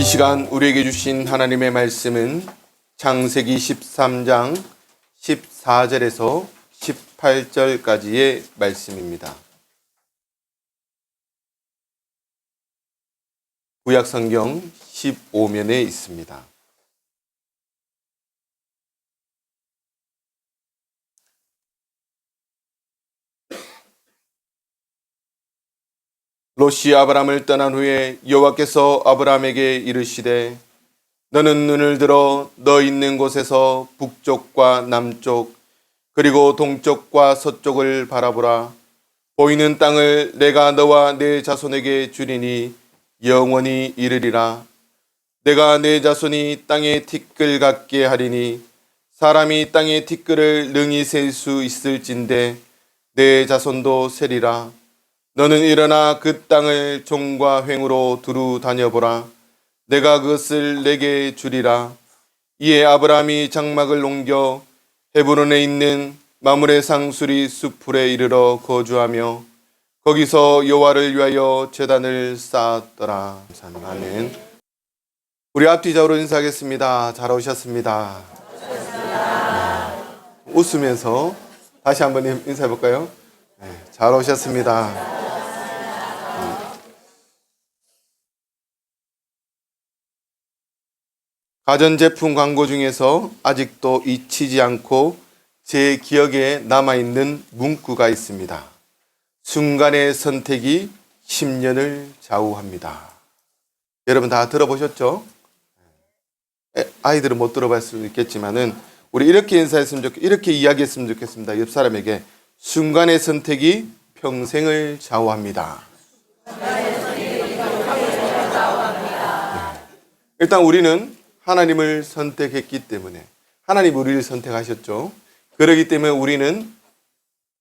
시간 우리에게 주신 하나님의 말씀은 창세기 13장 14절에서 18절까지의 말씀입니다. 구약성경 15면에 있습니다. 롯이 아브람을 떠난 후에 여호와께서 아브람에게 이르시되 너는 눈을 들어 너 있는 곳에서 북쪽과 남쪽 그리고 동쪽과 서쪽을 바라보라. 보이는 땅을 내가 너와 내 자손에게 주리니 영원히 이르리라. 내가 내 자손이 땅의 티끌 같게 하리니 사람이 땅의 티끌을 능히 셀 수 있을진데 내 자손도 세리라. 너는 일어나 그 땅을 종과 횡으로 두루 다녀보라. 내가 그것을 내게 주리라. 이에 아브라함이 장막을 옮겨 헤브론에 있는 마므레 상수리 수풀에 이르러 거주하며 거기서 여호와를 위하여 제단을 쌓았더라. 아멘. 우리 앞뒤적으로 인사하겠습니다. 잘 오셨습니다. 웃으면서 다시 한번 인사해 볼까요? 네, 잘 오셨습니다. 가전제품 광고 중에서 아직도 잊히지 않고 제 기억에 남아있는 문구가 있습니다. 순간의 선택이 10년을 좌우합니다. 여러분 다 들어보셨죠? 아이들은 못 들어봤을 수도 있겠지만은 우리 이렇게 이렇게 이야기했으면 좋겠습니다. 옆 사람에게 순간의 선택이 평생을 좌우합니다. 일단 우리는 하나님을 선택했기 때문에 하나님 우리를 선택하셨죠. 그렇기 때문에 우리는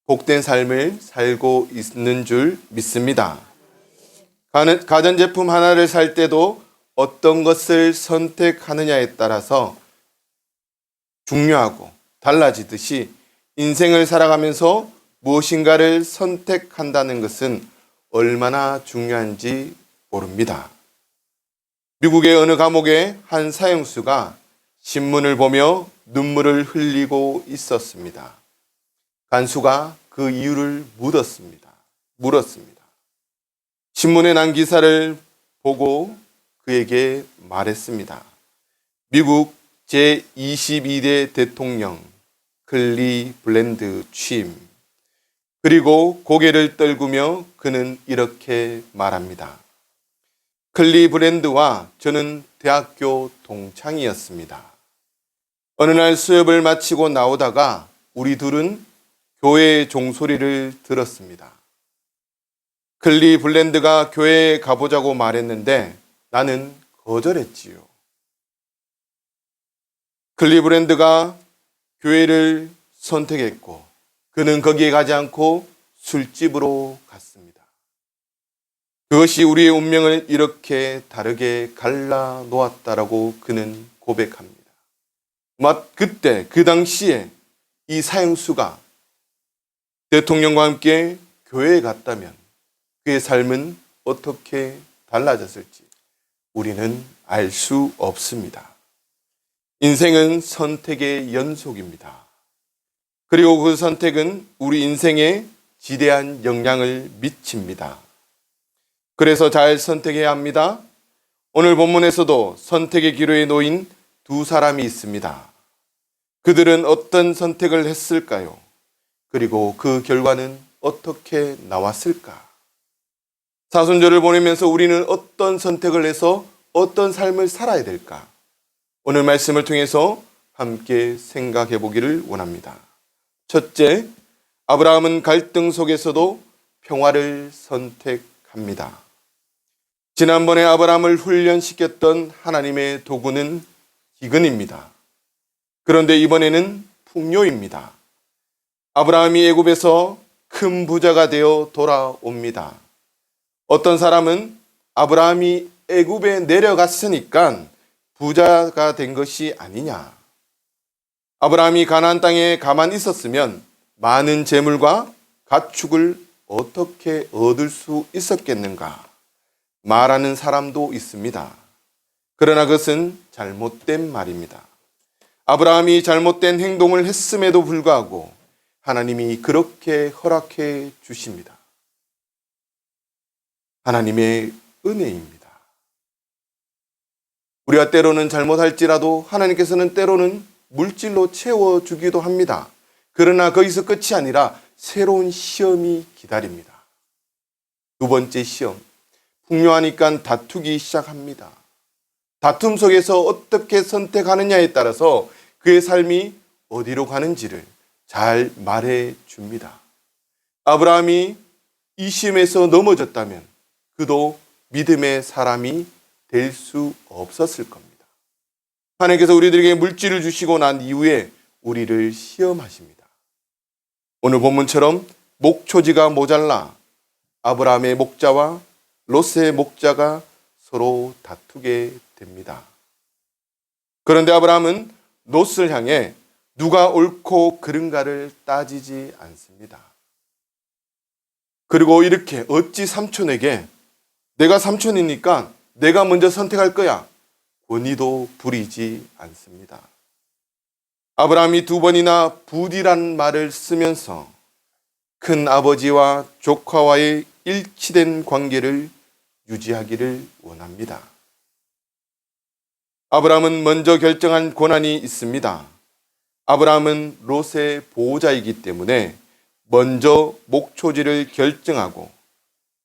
복된 삶을 살고 있는 줄 믿습니다. 가전제품 하나를 살 때도 어떤 것을 선택하느냐에 따라서 중요하고 달라지듯이 인생을 살아가면서 무엇인가를 선택한다는 것은 얼마나 중요한지 모릅니다. 미국의 어느 감옥의 한 사형수가 신문을 보며 눈물을 흘리고 있었습니다. 간수가 그 이유를 물었습니다. 신문에 난 기사를 보고 그에게 말했습니다. 미국 제22대 대통령 클리블랜드 취임. 그리고 고개를 떨구며 그는 이렇게 말합니다. 클리블랜드와 저는 대학교 동창이었습니다. 어느 날 수업을 마치고 나오다가 우리 둘은 교회의 종소리를 들었습니다. 클리블랜드가 교회에 가보자고 말했는데 나는 거절했지요. 클리블랜드가 교회를 선택했고 그는 거기에 가지 않고 술집으로 갔습니다. 그것이 우리의 운명을 이렇게 다르게 갈라놓았다라고 그는 고백합니다. 그때 그 당시에 이 사형수가 대통령과 함께 교회에 갔다면 그의 삶은 어떻게 달라졌을지 우리는 알 수 없습니다. 인생은 선택의 연속입니다. 그리고 그 선택은 우리 인생에 지대한 영향을 미칩니다. 그래서 잘 선택해야 합니다. 오늘 본문에서도 선택의 기로에 놓인 두 사람이 있습니다. 그들은 어떤 선택을 했을까요? 그리고 그 결과는 어떻게 나왔을까? 사순절을 보내면서 우리는 어떤 선택을 해서 어떤 삶을 살아야 될까? 오늘 말씀을 통해서 함께 생각해 보기를 원합니다. 첫째, 아브라함은 갈등 속에서도 평화를 선택합니다. 지난번에 아브라함을 훈련시켰던 하나님의 도구는 기근입니다. 그런데 이번에는 풍요입니다. 아브라함이 애굽에서 큰 부자가 되어 돌아옵니다. 어떤 사람은 아브라함이 애굽에 내려갔으니까 부자가 된 것이 아니냐. 아브라함이 가나안 땅에 가만히 있었으면 많은 재물과 가축을 어떻게 얻을 수 있었겠는가 말하는 사람도 있습니다. 그러나 그것은 잘못된 말입니다. 아브라함이 잘못된 행동을 했음에도 불구하고 하나님이 그렇게 허락해 주십니다. 하나님의 은혜입니다. 우리가 때로는 잘못할지라도 하나님께서는 때로는 물질로 채워주기도 합니다. 그러나 거기서 끝이 아니라 새로운 시험이 기다립니다. 두 번째 시험, 풍요하니까 다투기 시작합니다. 다툼 속에서 어떻게 선택하느냐에 따라서 그의 삶이 어디로 가는지를 잘 말해 줍니다. 아브라함이 이 시험에서 넘어졌다면 그도 믿음의 사람이 될 수 없었을 겁니다. 하나님께서 우리들에게 물질을 주시고 난 이후에 우리를 시험하십니다. 오늘 본문처럼 목초지가 모자라 아브라함의 목자와 롯의 목자가 서로 다투게 됩니다. 그런데 아브라함은 롯을 향해 누가 옳고 그른가를 따지지 않습니다. 그리고 이렇게 어찌 삼촌에게 내가 삼촌이니까 내가 먼저 선택할 거야 권위도 부리지 않습니다. 아브라함이 두 번이나 부디란 말을 쓰면서 큰 아버지와 조카와의 일치된 관계를 유지하기를 원합니다. 아브라함은 먼저 결정한 권한이 있습니다. 아브라함은 롯의 보호자이기 때문에 먼저 목초지를 결정하고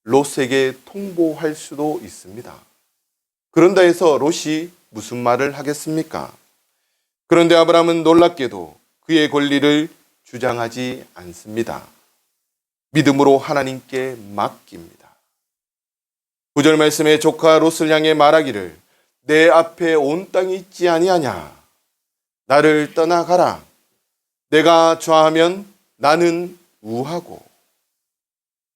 롯에게 통보할 수도 있습니다. 그런다 해서 롯이 무슨 말을 하겠습니까? 그런데 아브라함은 놀랍게도 그의 권리를 주장하지 않습니다. 믿음으로 하나님께 맡깁니다. 9절 말씀에 조카 롯을 향해 말하기를 내 앞에 온 땅이 있지 아니하냐? 나를 떠나가라. 내가 좌하면 나는 우하고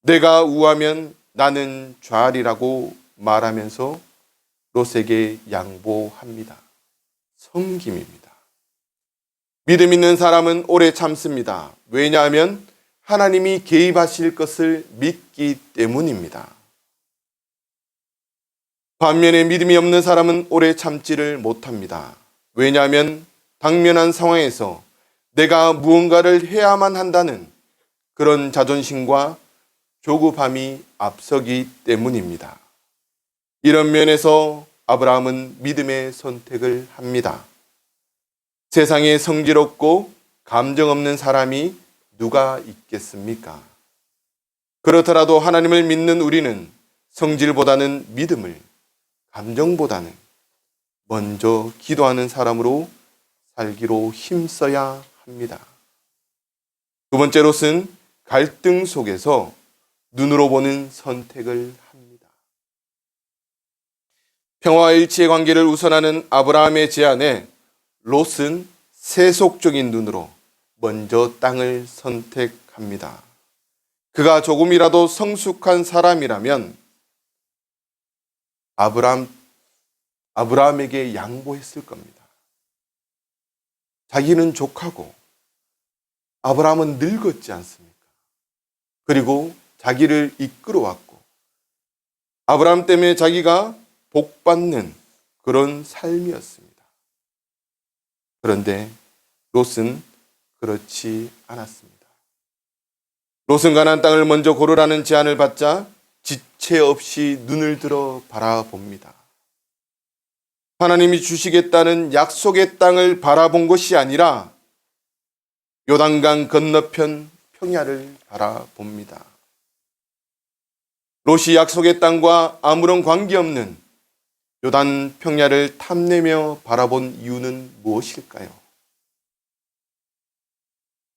내가 우하면 나는 좌하리라고 말하면서 롯에게 양보합니다. 섬김입니다. 믿음 있는 사람은 오래 참습니다. 왜냐하면 하나님이 개입하실 것을 믿기 때문입니다. 반면에 믿음이 없는 사람은 오래 참지를 못합니다. 왜냐하면 당면한 상황에서 내가 무언가를 해야만 한다는 그런 자존심과 조급함이 앞서기 때문입니다. 이런 면에서 아브라함은 믿음의 선택을 합니다. 세상에 성질없고 감정 없는 사람이 누가 있겠습니까? 그렇더라도 하나님을 믿는 우리는 성질보다는 믿음을, 감정보다는 먼저 기도하는 사람으로 살기로 힘써야 합니다. 두 번째로는 갈등 속에서 눈으로 보는 선택을 합니다. 평화와 일치의 관계를 우선하는 아브라함의 제안에 롯은 세속적인 눈으로 먼저 땅을 선택합니다. 그가 조금이라도 성숙한 사람이라면 아브라함에게 양보했을 겁니다. 자기는 족하고 아브라함은 늙었지 않습니까? 그리고 자기를 이끌어왔고 아브라함 때문에 자기가 복받는 그런 삶이었습니다. 그런데 롯은 그렇지 않았습니다. 롯은 가나안 땅을 먼저 고르라는 제안을 받자 지체 없이 눈을 들어 바라봅니다. 하나님이 주시겠다는 약속의 땅을 바라본 것이 아니라 요단강 건너편 평야를 바라봅니다. 롯이 약속의 땅과 아무런 관계없는 요단 평야를 탐내며 바라본 이유는 무엇일까요?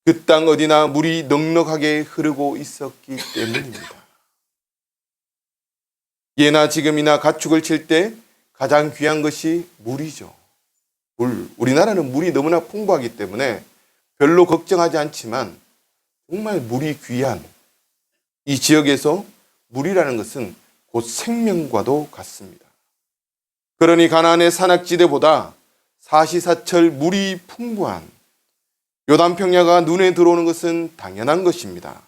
그 땅 어디나 물이 넉넉하게 흐르고 있었기 때문입니다. 예나 지금이나 가축을 칠 때 가장 귀한 것이 물이죠. 물. 우리나라는 물이 너무나 풍부하기 때문에 별로 걱정하지 않지만 정말 물이 귀한 이 지역에서 물이라는 것은 곧 생명과도 같습니다. 그러니 가나안의 산악지대보다 사시사철 물이 풍부한 요단평야가 눈에 들어오는 것은 당연한 것입니다.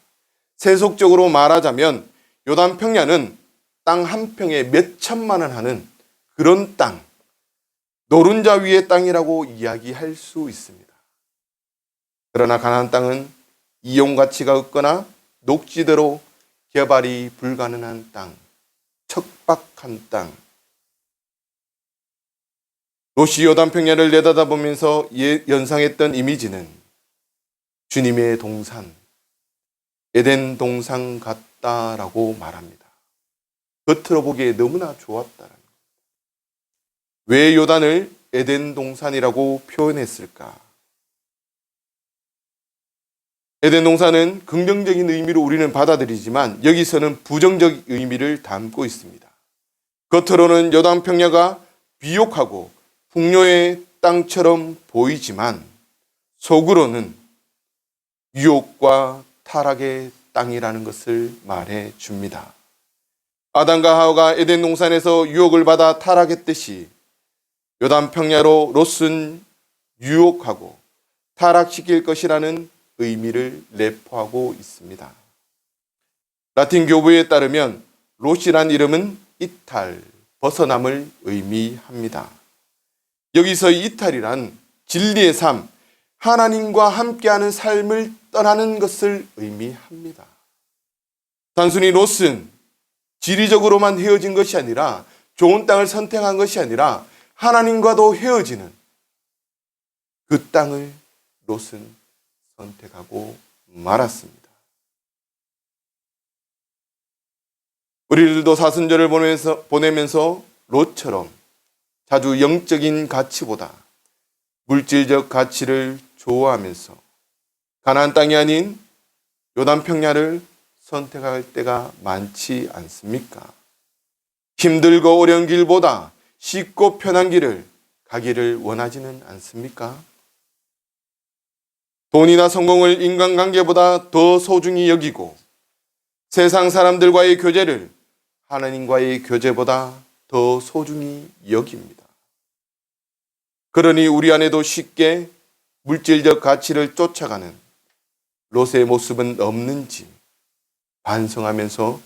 세속적으로 말하자면 요단평야는 땅 한 평에 몇 천만 원 하는 그런 땅, 노른자 위의 땅이라고 이야기할 수 있습니다. 그러나 가나안 땅은 이용 가치가 없거나 녹지대로 개발이 불가능한 땅, 척박한 땅. 롯이 요단평야를 내다보면서 연상했던 이미지는 주님의 동산, 에덴 동산 같다라고 말합니다. 겉으로 보기에 너무나 좋았다라는 것. 왜 요단을 에덴 동산이라고 표현했을까? 에덴 동산은 긍정적인 의미로 우리는 받아들이지만 여기서는 부정적 의미를 담고 있습니다. 겉으로는 요단 평야가 비옥하고 풍요의 땅처럼 보이지만 속으로는 유혹과 타락의 땅이라는 것을 말해 줍니다. 아담과 하와가 에덴 동산에서 유혹을 받아 타락했듯이 요단 평야로 롯은 유혹하고 타락시킬 것이라는 의미를 내포하고 있습니다. 라틴 교부에 따르면 롯이란 이름은 이탈, 벗어남을 의미합니다. 여기서 이탈이란 진리의 삶, 하나님과 함께하는 삶을 떠나는 것을 의미합니다. 단순히 롯은 지리적으로만 헤어진 것이 아니라 좋은 땅을 선택한 것이 아니라 하나님과도 헤어지는 그 땅을 롯은 선택하고 말았습니다. 우리들도 사순절을 보내면서 롯처럼 자주 영적인 가치보다 물질적 가치를 좋아하면서 가나안 땅이 아닌 요단 평야를 선택할 때가 많지 않습니까? 힘들고 어려운 길보다 쉽고 편한 길을 가기를 원하지는 않습니까? 돈이나 성공을 인간관계보다 더 소중히 여기고 세상 사람들과의 교제를 하나님과의 교제보다 더 소중히 여깁니다. 그러니 우리 안에도 쉽게 물질적 가치를 쫓아가는 롯의 모습은 없는지 반성하면서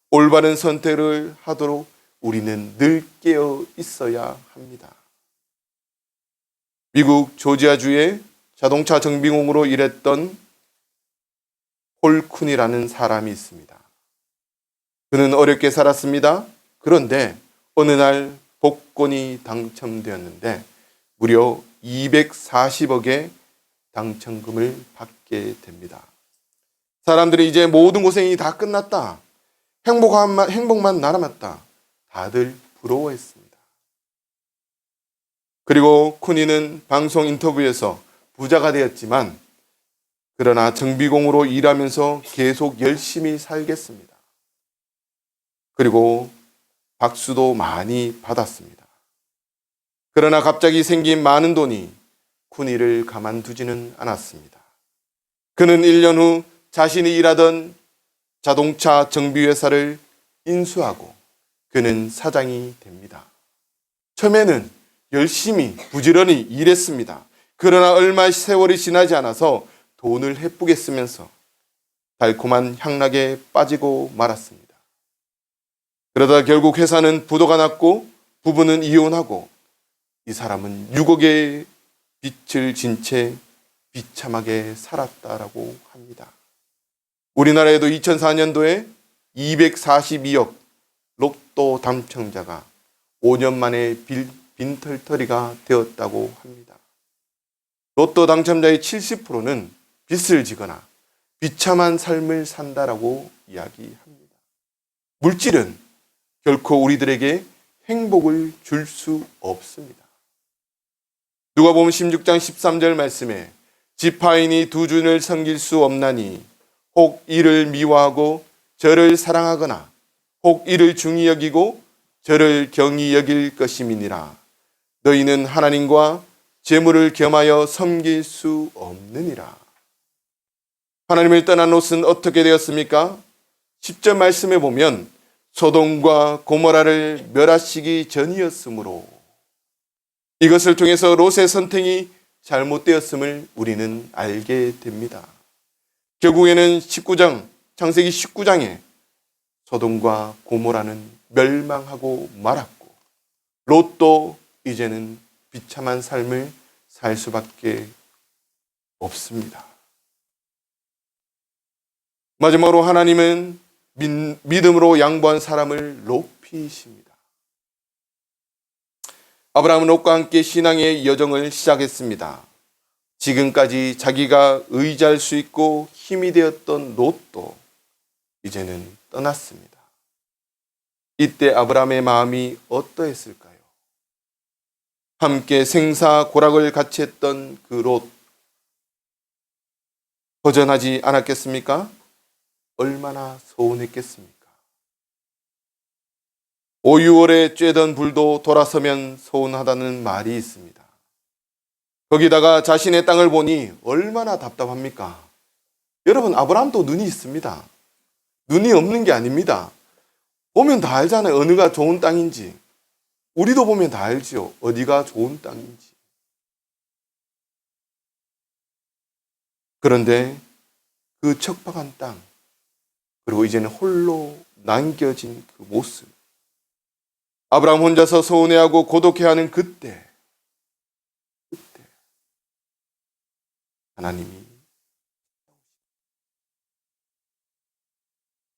올바른 선택을 하도록 우리는 늘 깨어 있어야 합니다. 미국 조지아주의 자동차 정비공으로 일했던 폴 쿤이라는 사람이 있습니다. 그는 어렵게 살았습니다. 그런데 어느 날 복권이 당첨되었는데 무려 240억의 당첨금을 받게 됩니다. 사람들이 이제 모든 고생이 다 끝났다. 행복만 남았다. 다들 부러워했습니다. 그리고 쿤이는 방송 인터뷰에서 부자가 되었지만 그러나 정비공으로 일하면서 계속 열심히 살겠습니다. 그리고 박수도 많이 받았습니다. 그러나 갑자기 생긴 많은 돈이 쿤이를 가만두지는 않았습니다. 그는 1년 후 자신이 일하던 자동차 정비회사를 인수하고 그는 사장이 됩니다. 처음에는 열심히 부지런히 일했습니다. 그러나 얼마 세월이 지나지 않아서 돈을 헤쁘게 쓰면서 달콤한 향락에 빠지고 말았습니다. 그러다 결국 회사는 부도가 났고 부부는 이혼하고 이 사람은 6억의 빚을 진 채 비참하게 살았다라고 합니다. 우리나라에도 2004년도에 242억 로또 당첨자가 5년 만에 빈털터리가 되었다고 합니다. 로또 당첨자의 70%는 빚을 지거나 비참한 삶을 산다라고 이야기합니다. 물질은 결코 우리들에게 행복을 줄 수 없습니다. 누가복음 16장 13절 말씀에 지파인이 두 주를 섬길 수 없나니 혹 이를 미워하고 저를 사랑하거나 혹 이를 중히 여기고 저를 경히 여길 것임이니라. 너희는 하나님과 재물을 겸하여 섬길 수 없느니라. 하나님을 떠난 롯은 어떻게 되었습니까? 10절 말씀에 보면 소돔과 고모라를 멸하시기 전이었으므로 이것을 통해서 롯의 선택이 잘못되었음을 우리는 알게 됩니다. 결국에는 창세기 19장에 소돔과 고모라는 멸망하고 말았고 롯도 이제는 비참한 삶을 살 수밖에 없습니다. 마지막으로 하나님은 믿음으로 양보한 사람을 높이십니다. 아브라함은 롯과 함께 신앙의 여정을 시작했습니다. 지금까지 자기가 의지할 수 있고 힘이 되었던 롯도 이제는 떠났습니다. 이때 아브라함의 마음이 어떠했을까요? 함께 생사고락을 같이 했던 그 롯, 거절하지 않았겠습니까? 얼마나 서운했겠습니까? 5, 6월에 쬐던 불도 돌아서면 서운하다는 말이 있습니다. 거기다가 자신의 땅을 보니 얼마나 답답합니까? 여러분, 아브라함도 눈이 있습니다. 눈이 없는 게 아닙니다. 보면 다 알잖아요. 어느가 좋은 땅인지. 우리도 보면 다 알지요. 어디가 좋은 땅인지. 그런데 그 척박한 땅, 그리고 이제는 홀로 남겨진 그 모습, 아브라함 혼자서 서운해하고 고독해하는 그때 하나님이,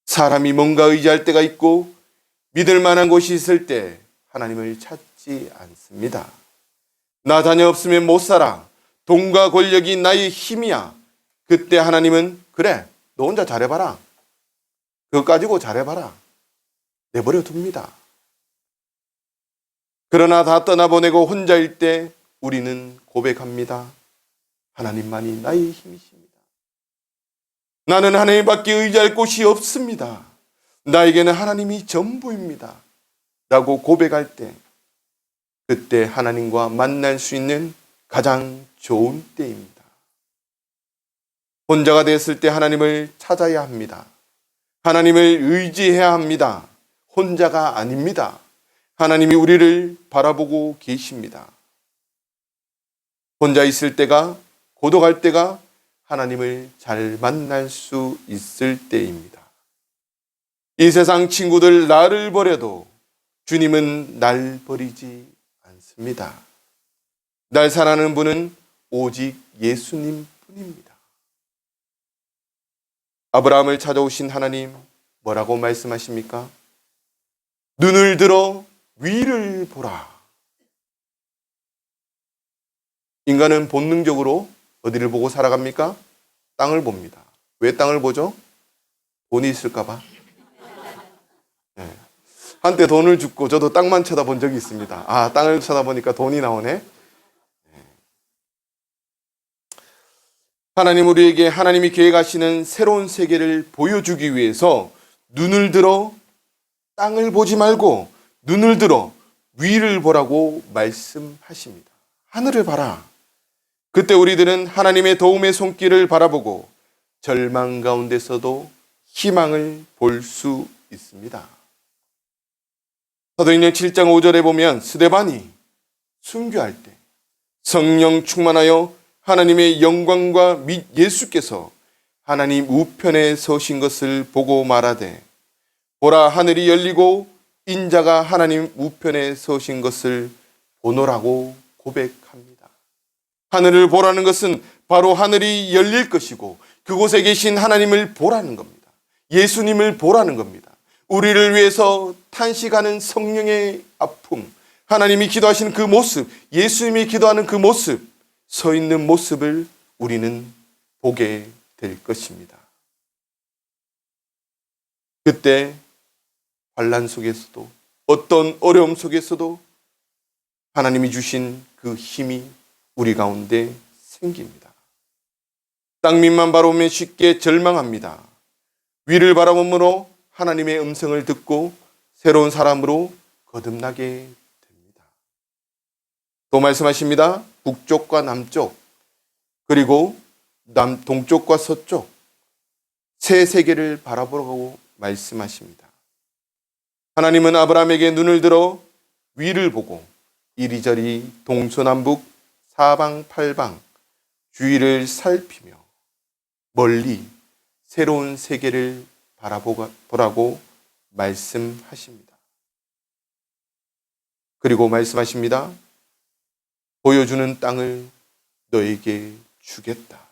사람이 뭔가 의지할 때가 있고 믿을 만한 곳이 있을 때 하나님을 찾지 않습니다. 나 자녀 없으면 못 살아. 돈과 권력이 나의 힘이야. 그때 하나님은 그래, 너 혼자 잘해봐라. 그거 가지고 잘해봐라. 내버려 둡니다. 그러나 다 떠나보내고 혼자일 때 우리는 고백합니다. 하나님만이 나의 힘이십니다. 나는 하나님밖에 의지할 곳이 없습니다. 나에게는 하나님이 전부입니다. 라고 고백할 때, 그때 하나님과 만날 수 있는 가장 좋은 때입니다. 혼자가 됐을 때 하나님을 찾아야 합니다. 하나님을 의지해야 합니다. 혼자가 아닙니다. 하나님이 우리를 바라보고 계십니다. 혼자 있을 때가, 고독할 때가 하나님을 잘 만날 수 있을 때입니다. 이 세상 친구들 나를 버려도 주님은 날 버리지 않습니다. 날 사랑하는 분은 오직 예수님 뿐입니다. 아브라함을 찾아오신 하나님, 뭐라고 말씀하십니까? 눈을 들어 위를 보라. 인간은 본능적으로 어디를 보고 살아갑니까? 땅을 봅니다. 왜 땅을 보죠? 돈이 있을까봐. 네. 한때 돈을 줍고 저도 땅만 쳐다본 적이 있습니다. 아, 땅을 쳐다보니까 돈이 나오네. 네. 하나님 우리에게 하나님이 계획하시는 새로운 세계를 보여주기 위해서 눈을 들어 땅을 보지 말고 눈을 들어 위를 보라고 말씀하십니다. 하늘을 봐라. 그때 우리들은 하나님의 도움의 손길을 바라보고 절망 가운데서도 희망을 볼 수 있습니다. 사도행전 7장 5절에 보면 스데반이 순교할 때 성령 충만하여 하나님의 영광과 및 예수께서 하나님 우편에 서신 것을 보고 말하되, 보라, 하늘이 열리고 인자가 하나님 우편에 서신 것을 보노라고 고백합니다. 하늘을 보라는 것은 바로 하늘이 열릴 것이고 그곳에 계신 하나님을 보라는 겁니다. 예수님을 보라는 겁니다. 우리를 위해서 탄식하는 성령의 아픔, 하나님이 기도하시는 그 모습, 예수님이 기도하는 그 모습, 서 있는 모습을 우리는 보게 될 것입니다. 그때 환난 속에서도, 어떤 어려움 속에서도 하나님이 주신 그 힘이 우리 가운데 생깁니다. 땅 밑만 바라보면 쉽게 절망합니다. 위를 바라보므로 하나님의 음성을 듣고 새로운 사람으로 거듭나게 됩니다. 또 말씀하십니다. 북쪽과 남쪽, 그리고 동쪽과 서쪽 새 세계를 바라보라고 말씀하십니다. 하나님은 아브라함에게 눈을 들어 위를 보고 이리저리 동서남북 사방팔방 주위를 살피며 멀리 새로운 세계를 바라보라고 말씀하십니다. 그리고 말씀하십니다. 보여주는 땅을 너에게 주겠다.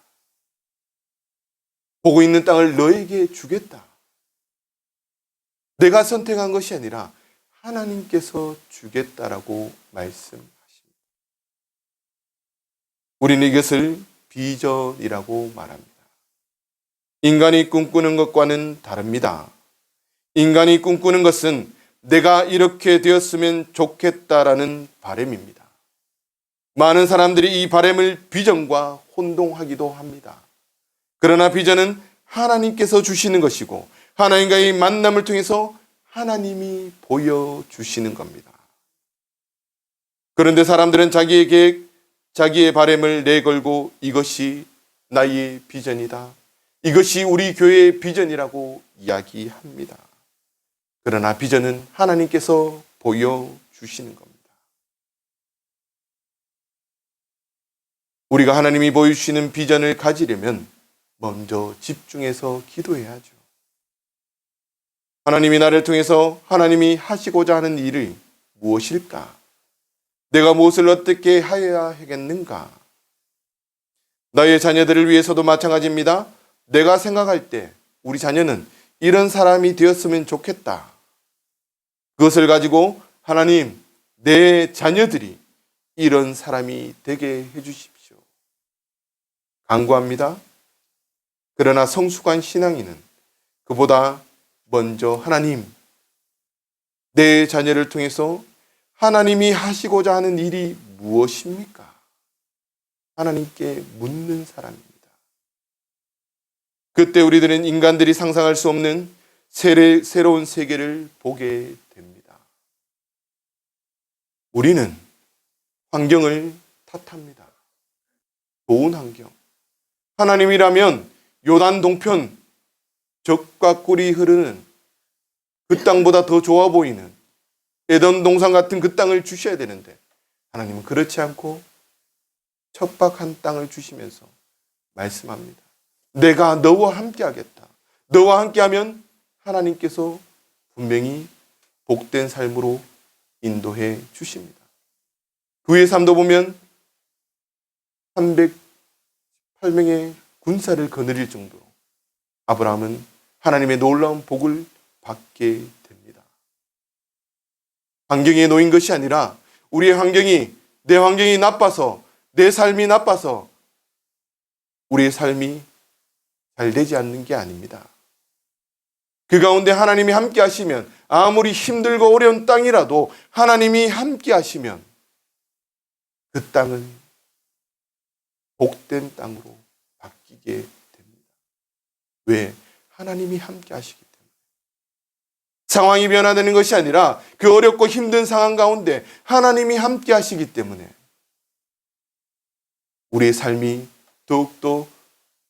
보고 있는 땅을 너에게 주겠다. 내가 선택한 것이 아니라 하나님께서 주겠다라고 말씀하십니다. 우리는 이것을 비전이라고 말합니다. 인간이 꿈꾸는 것과는 다릅니다. 인간이 꿈꾸는 것은 내가 이렇게 되었으면 좋겠다라는 바람입니다. 많은 사람들이 이 바람을 비전과 혼동하기도 합니다. 그러나 비전은 하나님께서 주시는 것이고 하나님과의 만남을 통해서 하나님이 보여주시는 겁니다. 그런데 사람들은 자기의 계획, 자기의 바람을 내걸고 이것이 나의 비전이다. 이것이 우리 교회의 비전이라고 이야기합니다. 그러나 비전은 하나님께서 보여주시는 겁니다. 우리가 하나님이 보여주시는 비전을 가지려면 먼저 집중해서 기도해야죠. 하나님이 나를 통해서 하나님이 하시고자 하는 일이 무엇일까? 내가 무엇을 어떻게 하여야 하겠는가? 나의 자녀들을 위해서도 마찬가지입니다. 내가 생각할 때 우리 자녀는 이런 사람이 되었으면 좋겠다. 그것을 가지고 하나님, 내 자녀들이 이런 사람이 되게 해주십시오. 간구합니다. 그러나 성숙한 신앙인은 그보다 먼저 하나님, 내 자녀를 통해서 하나님이 하시고자 하는 일이 무엇입니까? 하나님께 묻는 사람입니다. 그때 우리들은 인간들이 상상할 수 없는 새로운 세계를 보게 됩니다. 우리는 환경을 탓합니다. 좋은 환경. 하나님이라면 요단 동편 젖과 꿀이 흐르는 그 땅보다 더 좋아 보이는 에덴 동산 같은 그 땅을 주셔야 되는데 하나님은 그렇지 않고 척박한 땅을 주시면서 말씀합니다. 내가 너와 함께 하겠다. 너와 함께 하면 하나님께서 분명히 복된 삶으로 인도해 주십니다. 그 위의 삶도 보면 308명의 군사를 거느릴 정도로 아브라함은 하나님의 놀라운 복을 받게 됩니다. 환경에 놓인 것이 아니라 우리의 환경이, 내 환경이 나빠서, 내 삶이 나빠서 우리의 삶이 잘 되지 않는 게 아닙니다. 그 가운데 하나님이 함께 하시면 아무리 힘들고 어려운 땅이라도 하나님이 함께 하시면 그 땅은 복된 땅으로 바뀌게 됩니다. 왜? 하나님이 함께 하시기 때문에. 상황이 변화되는 것이 아니라 그 어렵고 힘든 상황 가운데 하나님이 함께 하시기 때문에 우리의 삶이 더욱더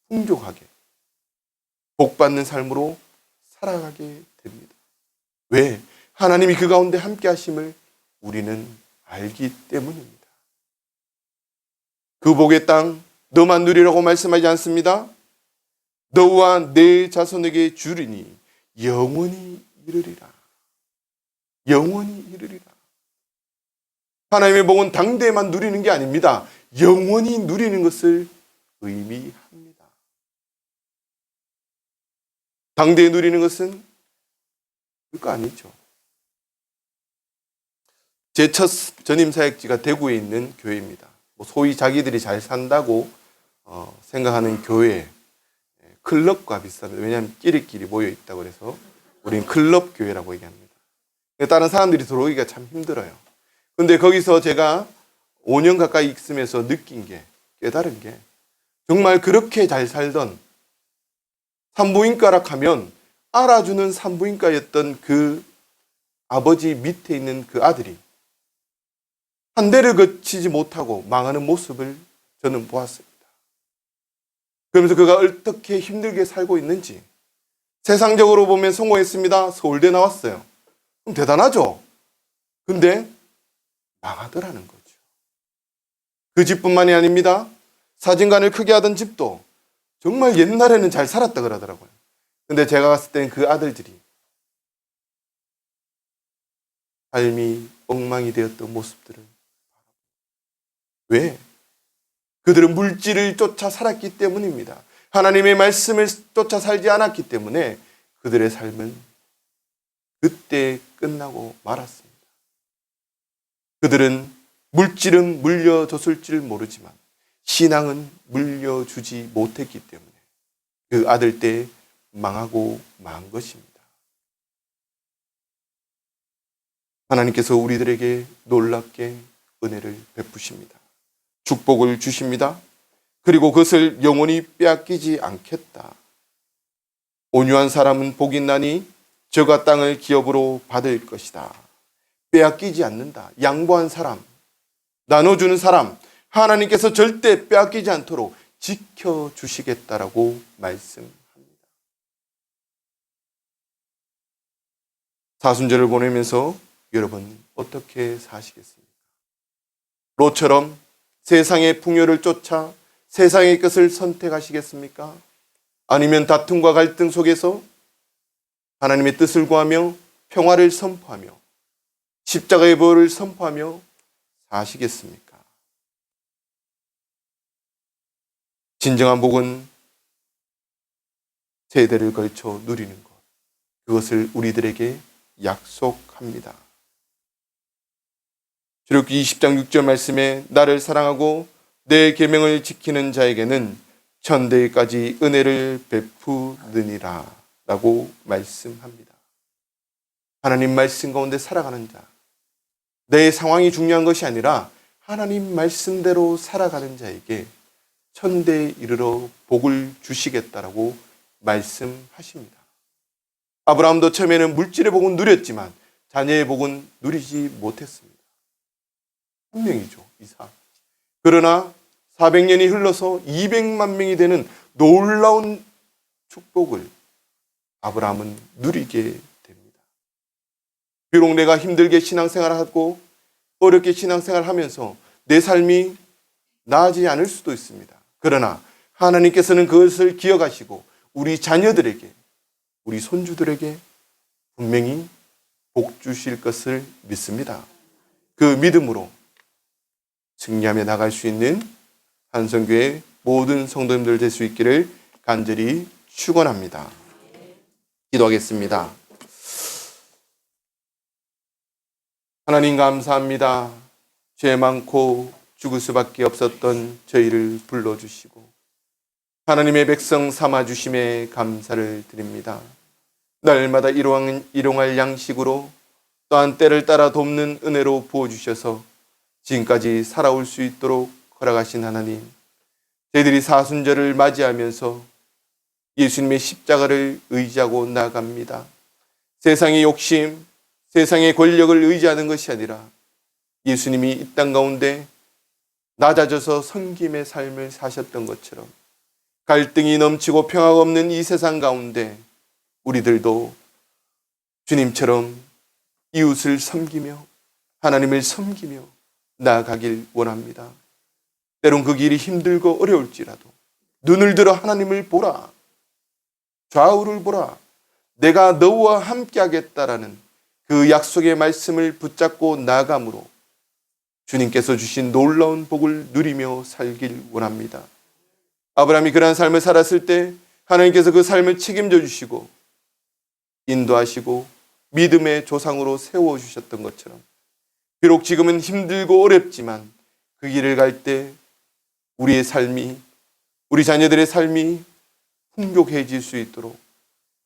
풍족하게 복받는 삶으로 살아가게 됩니다. 왜? 하나님이 그 가운데 함께 하심을 우리는 알기 때문입니다. 그 복의 땅 너만 누리라고 말씀하지 않습니다. 너와 내 자손에게 주리니 영원히 이르리라. 영원히 이르리라. 하나님의 복은 당대에만 누리는 게 아닙니다. 영원히 누리는 것을 의미합니다. 당대에 누리는 것은 그거 아니죠. 제 첫 전임 사역지가 대구에 있는 교회입니다. 소위 자기들이 잘 산다고 생각하는 교회, 클럽과 비슷합니다. 왜냐하면 끼리끼리 모여 있다고 그래서 우리는 클럽 교회라고 얘기합니다. 다른 사람들이 들어오기가 참 힘들어요. 근데 거기서 제가 5년 가까이 있으면서 느낀 게, 깨달은 게 정말 그렇게 잘 살던 산부인과라 하면 알아주는 산부인과였던 그 아버지 밑에 있는 그 아들이 한 대를 거치지 못하고 망하는 모습을 저는 보았습니다. 그러면서 그가 어떻게 힘들게 살고 있는지, 세상적으로 보면 성공했습니다. 서울대 나왔어요. 그럼 대단하죠? 근데 망하더라는 거죠. 그 집뿐만이 아닙니다. 사진관을 크게 하던 집도 정말 옛날에는 잘 살았다 그러더라고요. 근데 제가 갔을 땐 그 아들들이 삶이 엉망이 되었던 모습들을, 왜? 그들은 물질을 쫓아 살았기 때문입니다. 하나님의 말씀을 쫓아 살지 않았기 때문에 그들의 삶은 그때 끝나고 말았습니다. 그들은 물질은 물려줬을지를 모르지만 신앙은 물려주지 못했기 때문에 그 아들 때 망하고 만 것입니다. 하나님께서 우리들에게 놀랍게 은혜를 베푸십니다. 축복을 주십니다. 그리고 그것을 영원히 빼앗기지 않겠다. 온유한 사람은 복이 나니 저가 땅을 기업으로 받을 것이다. 빼앗기지 않는다. 양보한 사람, 나눠주는 사람, 하나님께서 절대 빼앗기지 않도록 지켜주시겠다라고 말씀합니다. 사순절을 보내면서 여러분 어떻게 사시겠습니까? 롯처럼 세상의 풍요를 쫓아 세상의 것을 선택하시겠습니까? 아니면 다툼과 갈등 속에서 하나님의 뜻을 구하며 평화를 선포하며 십자가의 보혈을 선포하며 사시겠습니까? 진정한 복은 세대를 걸쳐 누리는 것, 그것을 우리들에게 약속합니다. 출애굽기 20장 6절 말씀에 나를 사랑하고 내 계명을 지키는 자에게는 천대까지 은혜를 베푸느니라 라고 말씀합니다. 하나님 말씀 가운데 살아가는 자, 내 상황이 중요한 것이 아니라 하나님 말씀대로 살아가는 자에게 천대에 이르러 복을 주시겠다라고 말씀하십니다. 아브라함도 처음에는 물질의 복은 누렸지만 자녀의 복은 누리지 못했습니다. 한 명이죠, 이삭. 그러나 400년이 흘러서 200만 명이 되는 놀라운 축복을 아브라함은 누리게 됩니다. 비록 내가 힘들게 신앙생활하고 어렵게 신앙생활하면서 내 삶이 나아지지 않을 수도 있습니다. 그러나 하나님께서는 그것을 기억하시고 우리 자녀들에게, 우리 손주들에게 분명히 복 주실 것을 믿습니다. 그 믿음으로 승리하며 나갈 수 있는 한성교회 모든 성도님들 될 수 있기를 간절히 축원합니다. 기도하겠습니다. 하나님 감사합니다. 죄 많고 죽을 수밖에 없었던 저희를 불러주시고 하나님의 백성 삼아주심에 감사를 드립니다. 날마다 일용할 양식으로 또한 때를 따라 돕는 은혜로 부어주셔서 지금까지 살아올 수 있도록 허락하신 하나님, 저희들이 사순절을 맞이하면서 예수님의 십자가를 의지하고 나아갑니다. 세상의 욕심, 세상의 권력을 의지하는 것이 아니라 예수님이 이 땅 가운데 낮아져서 섬김의 삶을 사셨던 것처럼 갈등이 넘치고 평화가 없는 이 세상 가운데 우리들도 주님처럼 이웃을 섬기며 하나님을 섬기며 나아가길 원합니다. 때론 그 길이 힘들고 어려울지라도 눈을 들어 하나님을 보라, 좌우를 보라, 내가 너와 함께 하겠다라는 그 약속의 말씀을 붙잡고 나아감으로 주님께서 주신 놀라운 복을 누리며 살길 원합니다. 아브라함이 그러한 삶을 살았을 때 하나님께서 그 삶을 책임져 주시고 인도하시고 믿음의 조상으로 세워주셨던 것처럼 비록 지금은 힘들고 어렵지만 그 길을 갈 때 우리의 삶이, 우리 자녀들의 삶이 풍족해질 수 있도록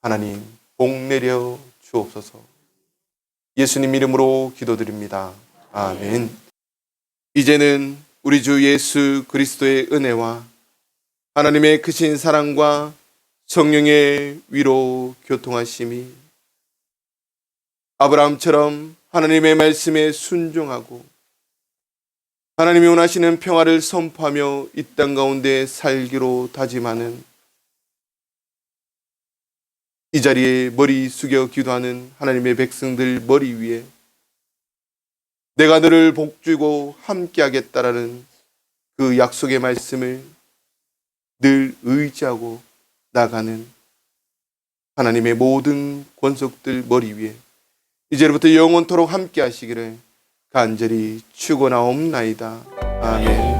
하나님 복 내려 주옵소서. 예수님 이름으로 기도드립니다. 아멘. 이제는 우리 주 예수 그리스도의 은혜와 하나님의 크신 사랑과 성령의 위로 교통하심이 아브라함처럼 하나님의 말씀에 순종하고 하나님이 원하시는 평화를 선포하며 이 땅 가운데 살기로 다짐하는 이 자리에 머리 숙여 기도하는 하나님의 백성들 머리 위에 내가 너를 복주고 함께하겠다라는 그 약속의 말씀을 늘 의지하고 나가는 하나님의 모든 권속들 머리 위에 이제부터 영원토록 함께 하시기를 간절히 축원하옵나이다. 아멘.